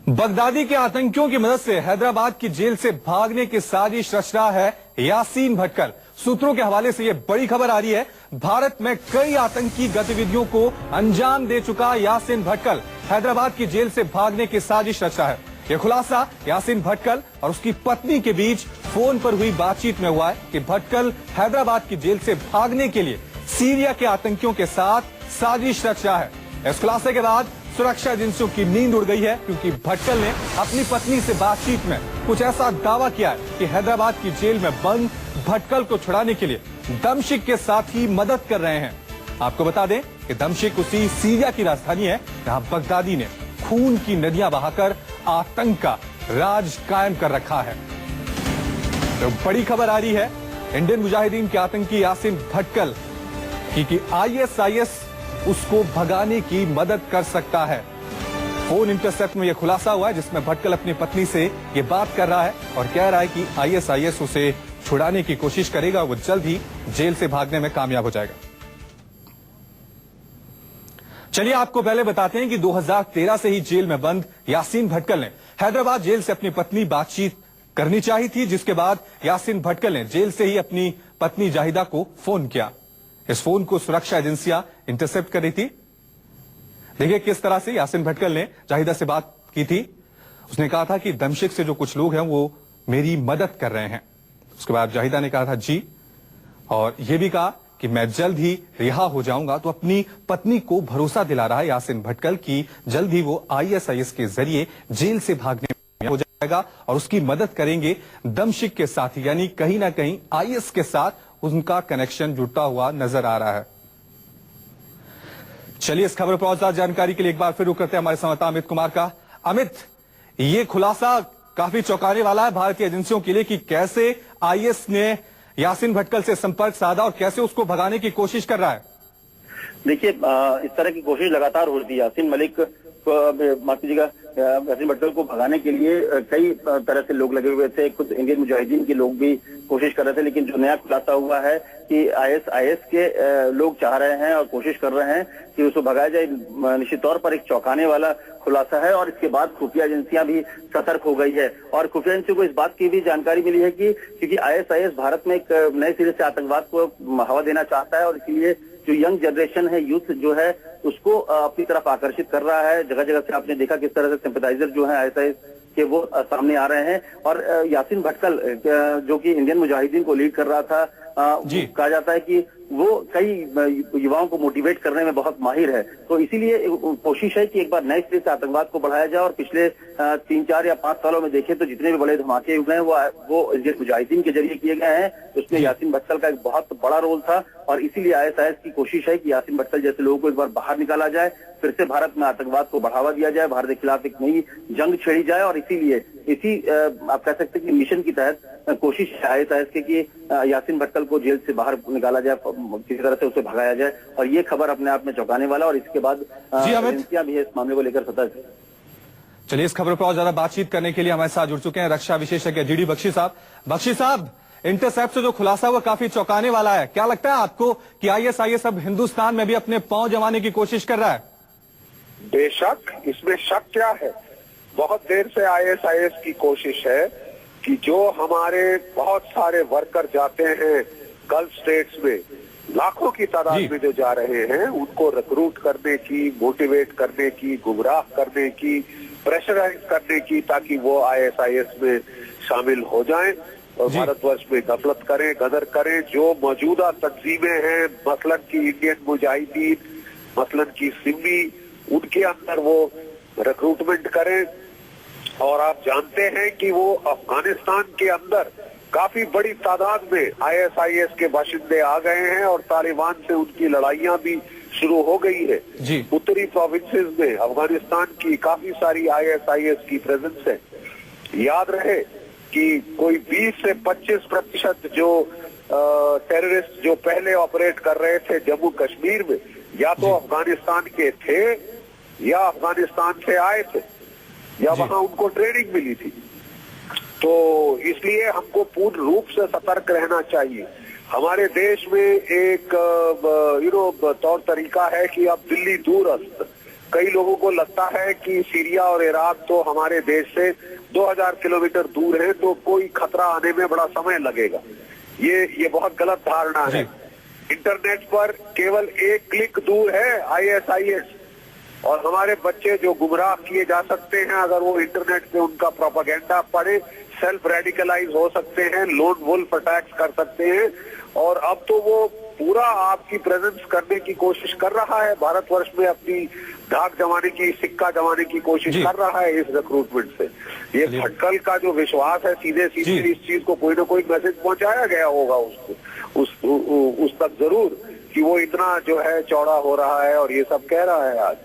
Baghdadi के आतंकियों की मदद से हैदराबाद की जेल से भागने की साजिश रच रहा है यासीन भटकल। सूत्रों के हवाले से यह बड़ी खबर आ रही है। भारत में कई आतंकी गतिविधियों को अंजाम दे चुका यासीन भटकल हैदराबाद की जेल से भागने की साजिश रच रहा है। यह खुलासा यासीन भटकल और उसकी पत्नी के बीच फोन पर हुई बातचीत में हुआ है कि भटकल हैदराबाद की जेल से भागने के लिए सीरिया के आतंकियों के साथ साजिश रच रहा है। इस खुलासे के बाद सुरक्षा एजेंसियों की नींद उड़ गई है, क्योंकि भटकल ने अपनी पत्नी से बातचीत में कुछ ऐसा दावा किया है कि हैदराबाद की जेल में बंद भटकल को छुड़ाने के लिए दमिश्क के साथ ही मदद कर रहे हैं। आपको बता दें कि दमिश्क उसी सीरिया की राजधानी है जहां बगदादी ने खून की नदियां बहाकर आतंक का राज कायम कर रखा है। तो बड़ी खबर आ रही है इंडियन मुजाहिदीन के आतंकी यासीन भटकल की आईएसआईएस उसको भगाने की मदद कर सकता है। फोन इंटरसेप्ट में यह खुलासा हुआ है जिसमें भटकल अपनी पत्नी से ये बात कर रहा है और कह रहा है कि आईएसआईएस उसे छुड़ाने की कोशिश करेगा, वो जल्द ही जेल से भागने में कामयाब हो जाएगा। चलिए आपको पहले बताते हैं कि 2013 से ही जेल में बंद यासीन भटकल ने हैदराबाद जेल से अपनी पत्नी बातचीत करनी चाहिए थी, जिसके बाद यासीन भटकल ने जेल से ही अपनी पत्नी जाहिदा को फोन किया। इस फोन को सुरक्षा एजेंसियां इंटरसेप्ट कर रही थी। देखिए किस तरह से यासीन भटकल ने जाहिदा से बात की थी। उसने कहा था कि दमिश्क से जो कुछ लोग हैं वो मेरी मदद कर रहे हैं। उसके बाद जाहिदा ने कहा था जी, और यह भी कहा कि मैं जल्द ही रिहा हो जाऊंगा। तो अपनी पत्नी को भरोसा दिला रहा है यासीन भटकल की जल्द ही वो आईएसआईएस के जरिए जेल से भागने में हो जाएगा और उसकी मदद करेंगे दमिश्क के साथ, यानी कहीं ना कहीं आईएस के साथ उनका कनेक्शन जुड़ता हुआ नजर आ रहा है। चलिए इस खबर पर और ज्यादा जानकारी के लिए एक बार फिर रुक करते हैं हमारे संवाददाता अमित कुमार का। अमित, ये खुलासा काफी चौंकाने वाला है भारतीय एजेंसियों के लिए कि कैसे आईएस ने यासीन भटकल से संपर्क साधा और कैसे उसको भगाने की कोशिश कर रहा है। देखिए, इस तरह की कोशिश लगातार हो रही है। यासीन मलिक माफ कीजिएगा, यासीन भटकल को भगाने के लिए कई तरह से लोग लगे हुए थे। खुद इंडियन मुजाहिदीन के लोग भी कोशिश कर रहे थे, लेकिन जो नया खुलासा हुआ है कि आईएस के लोग चाह रहे हैं और कोशिश कर रहे हैं कि उसको भगाया जाए, निश्चित तौर पर एक चौंकाने वाला खुलासा है। और इसके बाद खुफिया एजेंसियां भी सतर्क हो गई है और खुफिया एजेंसियों को इस बात की भी जानकारी मिली है कि क्योंकि आईएसआईएस भारत में एक नए सिरे से आतंकवाद को हवा देना चाहता है और इसीलिए जो यंग जनरेशन है, यूथ जो है, उसको अपनी तरफ आकर्षित कर रहा है। जगह जगह से आपने देखा किस तरह से सिंपैथाइजर जो है आईएसआईएस के वो सामने आ रहे हैं। और यासीन भटकल जो कि इंडियन मुजाहिदीन को लीड कर रहा था, कहा जाता है कि वो कई युवाओं को मोटिवेट करने में बहुत माहिर है। तो इसीलिए कोशिश है कि एक बार नए सिरे से आतंकवाद को बढ़ाया जाए। और पिछले 3, 4 या 5 सालों में देखें तो जितने भी बड़े धमाके हुए हैं वो इंडियन मुजाहिदीन के जरिए किए गए हैं। उसमें यासीन भटकल का एक बहुत बड़ा रोल था और इसीलिए आईएसआईएस की कोशिश है कि यासीन भटकल जैसे लोगों को एक बार बाहर निकाला जाए, फिर से भारत में आतंकवाद को बढ़ावा दिया जाए, भारत के खिलाफ एक नई जंग छेड़ी जाए। और इसीलिए आप कह सकते हैं कि मिशन की तहत कोशिश है आईएसआईएस के कि यासीन भटकल को जेल से बाहर निकाला जाए, किसी तरह से उसे भगाया जाए। और ये खबर अपने आप में चौंकाने वाला और इसके बाद एजेंसियां भी इस मामले को लेकर सतर्क है। चलिए इस खबर पर और ज्यादा बातचीत करने के लिए हमारे साथ जुड़ चुके हैं रक्षा विशेषज्ञ जीडी बख्शी साहब। बख्शी साहब, इंटरसेप्ट से जो खुलासा हुआ काफी चौंकाने वाला है। क्या लगता है आपको कि आईएसआईएस अब हिंदुस्तान में भी अपने पांव जमाने की कोशिश कर रहा है? बेशक, इसमें शक क्या है। बहुत देर से आईएसआईएस की कोशिश है कि जो हमारे बहुत सारे वर्कर जाते हैं गल्फ स्टेट्स में, लाखों की तादाद में जो जा रहे हैं, उनको रिक्रूट करने की, मोटिवेट करने की, गुमराह करने की, प्रेशराइज करने की, ताकि वो आईएसआईएस में शामिल हो जाएं और भारतवर्ष में गफलत करें, गदर करें। जो मौजूदा तंजीमें हैं, मसलन की इंडियन मुजाहिदीन, मसलन की सिमी, उनके अंदर वो रिक्रूटमेंट करें। और आप जानते हैं कि वो अफगानिस्तान के अंदर काफी बड़ी तादाद में आईएसआईएस के बाशिंदे आ गए हैं और तालिबान से उनकी लड़ाइयां भी शुरू हो गई है। उत्तरी प्रोविंसेस में अफगानिस्तान की काफी सारी आईएसआईएस की प्रेजेंस है। याद रहे कि कोई 20 से 25% जो टेररिस्ट जो पहले ऑपरेट कर रहे थे जम्मू कश्मीर में, या तो अफगानिस्तान के थे या अफगानिस्तान से आए थे या वहां उनको ट्रेनिंग मिली थी। तो इसलिए हमको पूर्ण रूप से सतर्क रहना चाहिए। हमारे देश में एक तौर तरीका है कि अब दिल्ली दूरस्थ, कई लोगों को लगता है कि सीरिया और इराक तो हमारे देश से 2000 किलोमीटर दूर है, तो कोई खतरा आने में बड़ा समय लगेगा। ये बहुत गलत धारणा है। इंटरनेट पर केवल एक क्लिक दूर है ISIS, और हमारे बच्चे जो गुमराह किए जा सकते हैं अगर वो इंटरनेट पे उनका प्रोपेगेंडा पढ़े, सेल्फ रेडिकलाइज हो सकते हैं, लोन वुल्फ अटैक्स कर सकते हैं। और अब तो वो पूरा आपकी प्रेजेंस करने की कोशिश कर रहा है, भारतवर्ष में अपनी धाक जमाने की, सिक्का जमाने की कोशिश कर रहा है इस रिक्रूटमेंट से। ये भटकल का जो विश्वास है, सीधे सीधे इस चीज को कोई ना कोई मैसेज पहुंचाया गया होगा उसको, उस तक जरूर, कि वो इतना जो है चौड़ा हो रहा है और ये सब कह रहा है आज।